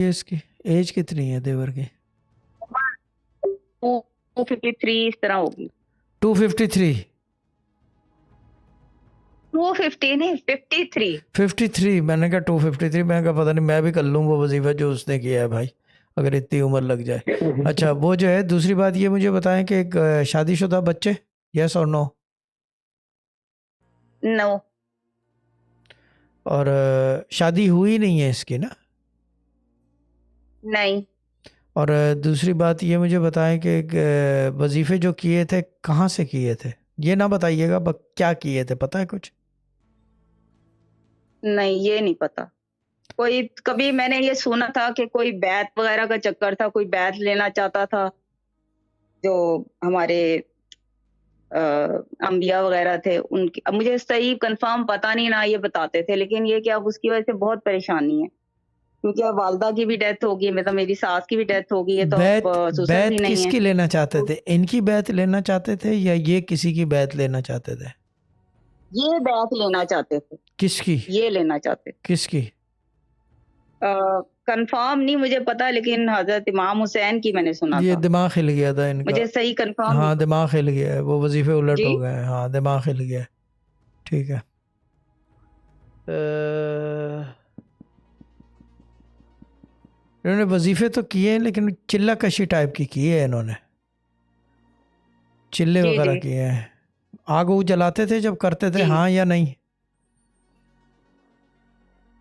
इसकी एज कितनी है देवर की? 253 इस तरह होगी। 253? 250 नहीं, 53। 53? मैंने कहा 253, मैंने कहा पता नहीं मैं भी कर लूँ वो वजीफा जो उसने किया है भाई, अगर इतनी उम्र लग जाए। अच्छा, वो जो है दूसरी बात ये मुझे बताएं कि एक शादीशुदा बच्चे, यस और नो? नो। और शादी हुई नहीं है इसकी ना? नहीं। और दूसरी बात ये मुझे बताएं कि वजीफे जो किए थे कहाँ से किए थे, ये ना बताइएगा क्या किए थे, पता है कुछ? नहीं, ये नहीं पता। कोई कभी मैंने ये सुना था कि कोई बैत वगैरह का चक्कर था, कोई बैत लेना चाहता था, जो हमारे अंबिया वगैरह थे उनकी। अब मुझे सही कंफर्म पता नहीं ना, ये बताते थे, लेकिन ये कि अब उसकी वजह से बहुत परेशानी है, क्योंकि अब वालदा की भी डेथ हो गई, मतलब मेरी सास की भी डेथ हो गई है, तो अब बैत ससुर भी बैत नहीं है। किसकी लेना चाहते तो थे? इनकी बैत लेना चाहते थे या ये किसी की बैत लेना चाहते थे? ये बैत लेना चाहते थे। किसकी? ये लेना चाहते थे। किसकी? कंफर्म नहीं मुझे पता, लेकिन हजरत इमाम हुसैन की मैंने सुना ये था। दिमाग हिल गया था इनका। मुझे सही कंफर्म नहीं हाँ पता। दिमाग हिल गया है, वो वजीफे उलट जी। हो गए हैं, हाँ दिमाग हिल गया है। ठीक है। इन्होंने वजीफे तो किए हैं लेकिन चिल्ला कशी टाइप की की है इन्होंने, चिल्ले जी वगैरह जी। किए हैं। आग उग जलाते थे जब करते थे, जी। हाँ या नहीं?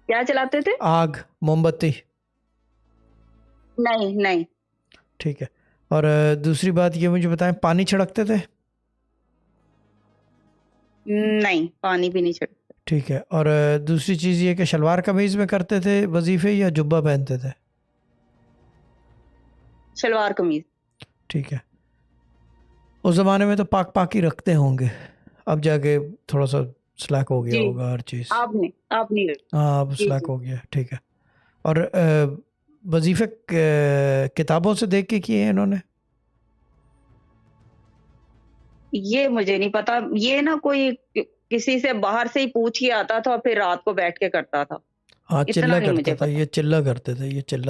क्या चलाते थे? आग, मोमबत्ती? नहीं नहीं। ठीक है। और दूसरी बात ये मुझे बताएं, पानी छिड़कते थे? नहीं, पानी भी नहीं छिड़कते। ठीक है। और दूसरी चीज़ ये कि शलवार कमीज़ में करते थे वजीफे या जुब्बा पहनते थे? शलवार कमीज। ठीक है। उस ज़माने में तो पाक पाक ही रखते होंगे, अब जाके थोड़ा सा स्लैक हो गया जी। होगा हर चीज़। आपने। हाँ अब जी स्लैक जी। हो गया, ठीक है। और वजीफे किताबों से देख के किए हैं इन्होंने? ये मुझे नहीं पता, ये ना कोई किसी से बाहर से ही पूछ के आता था और फिर रात को बैठ के करता था। हाँ इतना चिल्ला नहीं करता मुझे था पता। ये, चिल्ला करते थे ये, चिल्ला